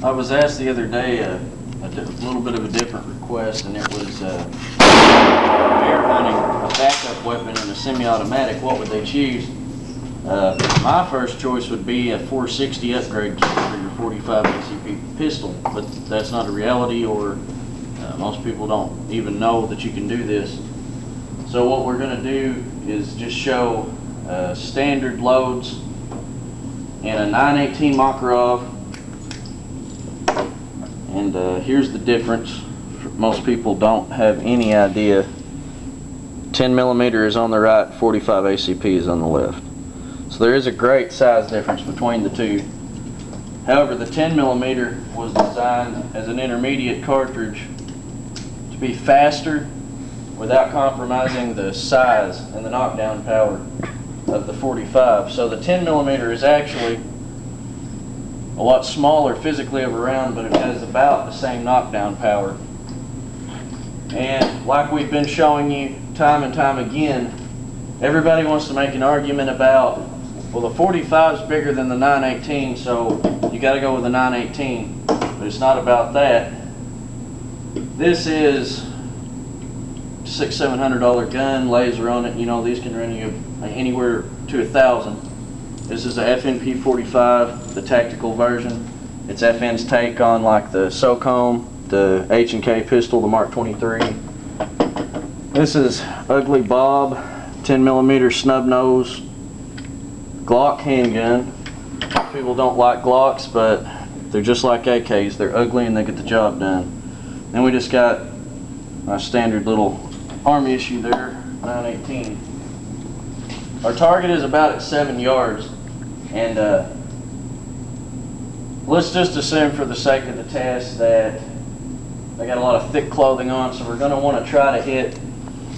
I was asked the other day a little bit of a different request, and it was bear hunting, a backup weapon and a semi-automatic. What would they choose? My first choice would be a 460 upgrade kit for your 45 ACP pistol, but that's not a reality, or most people don't even know that you can do this. So what we're going to do is just show standard loads and a 918 Makarov. And here's the difference. Most people don't have any idea. 10mm is on the right, 45 ACP is on the left. So there is a great size difference between the two. However, the 10mm was designed as an intermediate cartridge to be faster without compromising the size and the knockdown power of the 45. So the 10mm is actually a lot smaller physically of a round, but it has about the same knockdown power. And like we've been showing you time and time again, everybody wants to make an argument about, well, the 45 is bigger than the 918, so you got to go with the 918. But it's not about that. This is $600-700 gun, laser on it. You know, these can run you anywhere to $1,000. This is a FNP45, the tactical version. It's FN's take on like the SOCOM, the H&K pistol, the Mark 23. This is Ugly Bob, 10mm snub nose Glock handgun. People don't like Glocks, but they're just like AKs. They're ugly and they get the job done. Then we just got my standard little Army issue there, 918. Our target is about at 7 yards, and let's just assume for the sake of the test that they got a lot of thick clothing on, so we're going to want to try to hit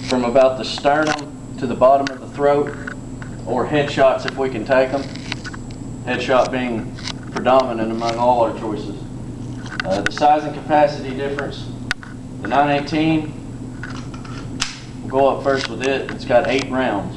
from about the sternum to the bottom of the throat, or headshots if we can take them. Headshot being predominant among all our choices. The size and capacity difference, the 918, we'll go up first with it. It's got 8 rounds.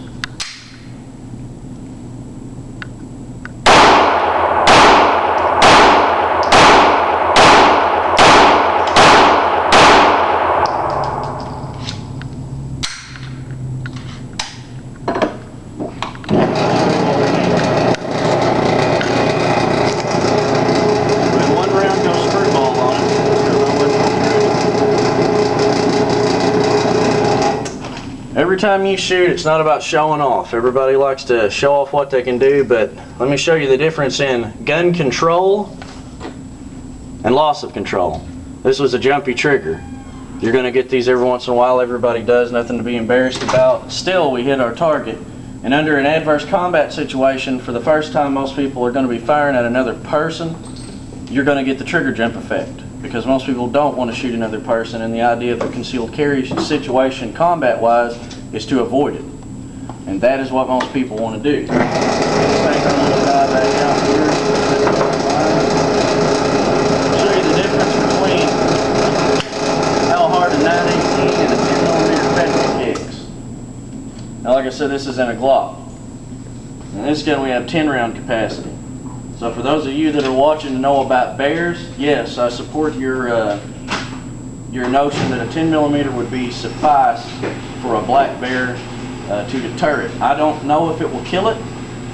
Every time you shoot, it's not about showing off. Everybody likes to show off what they can do, but let me show you the difference in gun control and loss of control. This was a jumpy trigger. You're going to get these every once in a while. Everybody does, nothing to be embarrassed about. Still, we hit our target. And under an adverse combat situation, for the first time most people are going to be firing at another person, you're going to get the trigger jump effect, because most people don't want to shoot another person, and the idea of the concealed carry situation combat-wise is to avoid it. And that is what most people want to do. Show you the difference between how hard a 918 and a 10mm Petri kicks. Now, like I said, this is in a Glock. In this gun we have 10 round capacity. So for those of you that are watching to know about bears, yes, I support your notion that a 10mm would be suffice for a black bear to deter it. I don't know if it will kill it.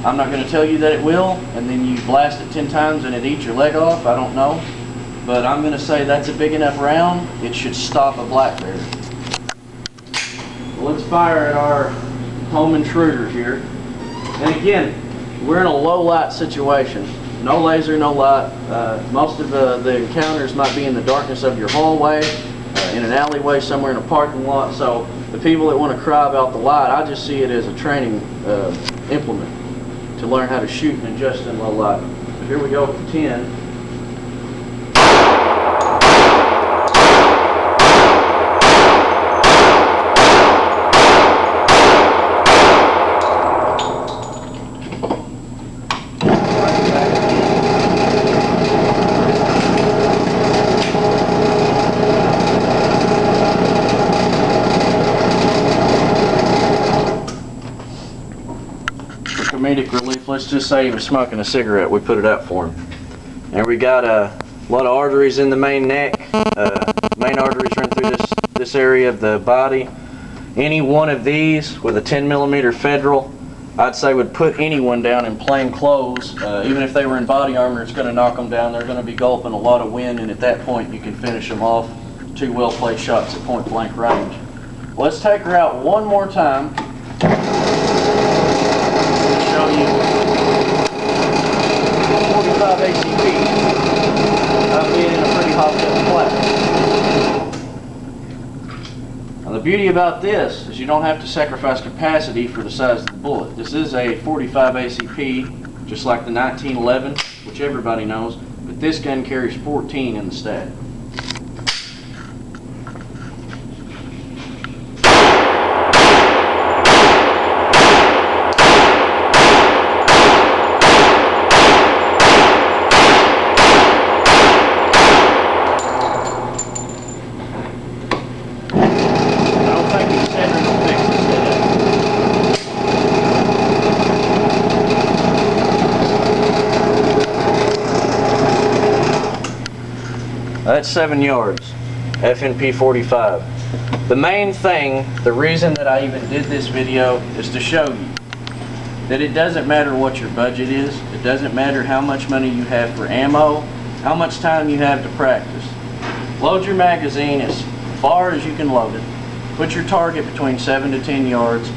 I'm not going to tell you that it will, and then you blast it 10 times and it eats your leg off. I don't know. But I'm going to say that's a big enough round, it should stop a black bear. Well, let's fire at our home intruder here. And again, we're in a low light situation. No laser, no light. Most of the encounters might be in the darkness of your hallway, in an alleyway, somewhere in a parking lot. So the people that want to cry about the light, I just see it as a training implement to learn how to shoot and adjust in low light. So here we go with the 10. Comedic relief, let's just say he was smoking a cigarette, we put it out for him. And we got a A lot of arteries in the main neck. Main arteries run through this area of the body. Any one of these with a 10mm Federal, I'd say would put anyone down in plain clothes. Even if they were in body armor, it's going to knock them down. They're going to be gulping a lot of wind, and at that point you can finish them off. 2 well-placed shots at point blank range. Let's take her out one more time to show you 45 ACP being in a pretty hopped up class. Now the beauty about this is you don't have to sacrifice capacity for the size of the bullet. This is a 45 ACP, just like the 1911, which everybody knows, but this gun carries 14 in the stack. That's 7 yards, FNP45. The main thing, the reason that I even did this video is to show you that it doesn't matter what your budget is, it doesn't matter how much money you have for ammo, how much time you have to practice. Load your magazine as far as you can load it, put your target between 7 to 10 yards,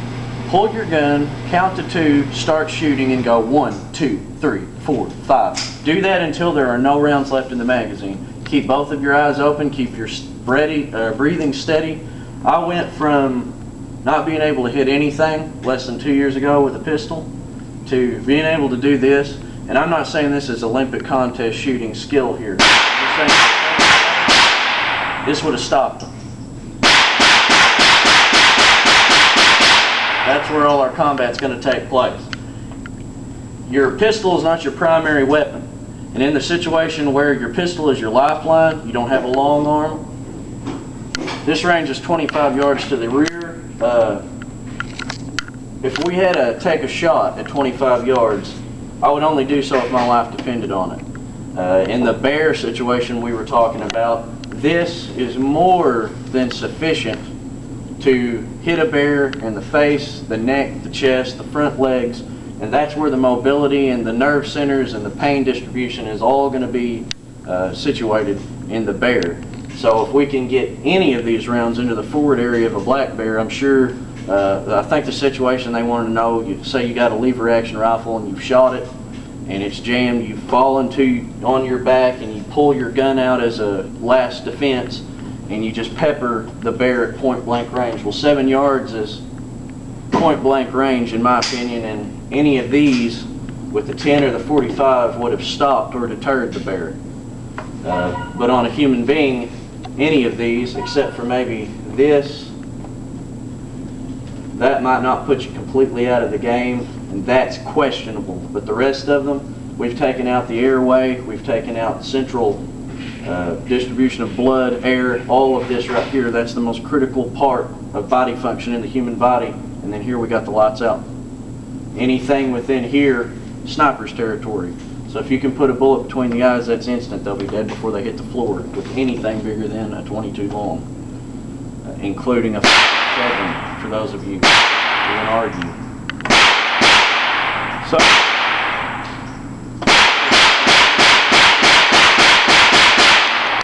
pull your gun, count to 2, start shooting and go 1, 2, 3, 4, 5. Do that until there are no rounds left in the magazine. Keep both of your eyes open, keep your breathing steady. I went from not being able to hit anything less than 2 years ago with a pistol to being able to do this. And I'm not saying this is Olympic contest shooting skill here. I'm saying this would have stopped them. That's where all our combat's going to take place. Your pistol is not your primary weapon. And in the situation where your pistol is your lifeline, you don't have a long arm, this range is 25 yards to the rear. If we had to take a shot at 25 yards, I would only do so if my life depended on it. In the bear situation we were talking about, this is more than sufficient to hit a bear in the face, the neck, the chest, the front legs, and that's where the mobility and the nerve centers and the pain distribution is all going to be situated in the bear. So if we can get any of these rounds into the forward area of a black bear, I'm sure, I think the situation they wanted to know, say you got a lever action rifle and you've shot it and it's jammed, you fall on your back and you pull your gun out as a last defense and you just pepper the bear at point blank range. Well, 7 yards is point blank range in my opinion, and any of these with the 10 or the 45 would have stopped or deterred the bear. But on a human being, any of these, except for maybe this, that might not put you completely out of the game, and that's questionable. But the rest of them, we've taken out the airway, we've taken out central distribution of blood, air, all of this right here. That's the most critical part of body function in the human body. And then here we got the lights out. Anything within here, sniper's territory. So if you can put a bullet between the eyes, that's instant. They'll be dead before they hit the floor with anything bigger than a 22 long, including a 7 for those of you who can argue. So.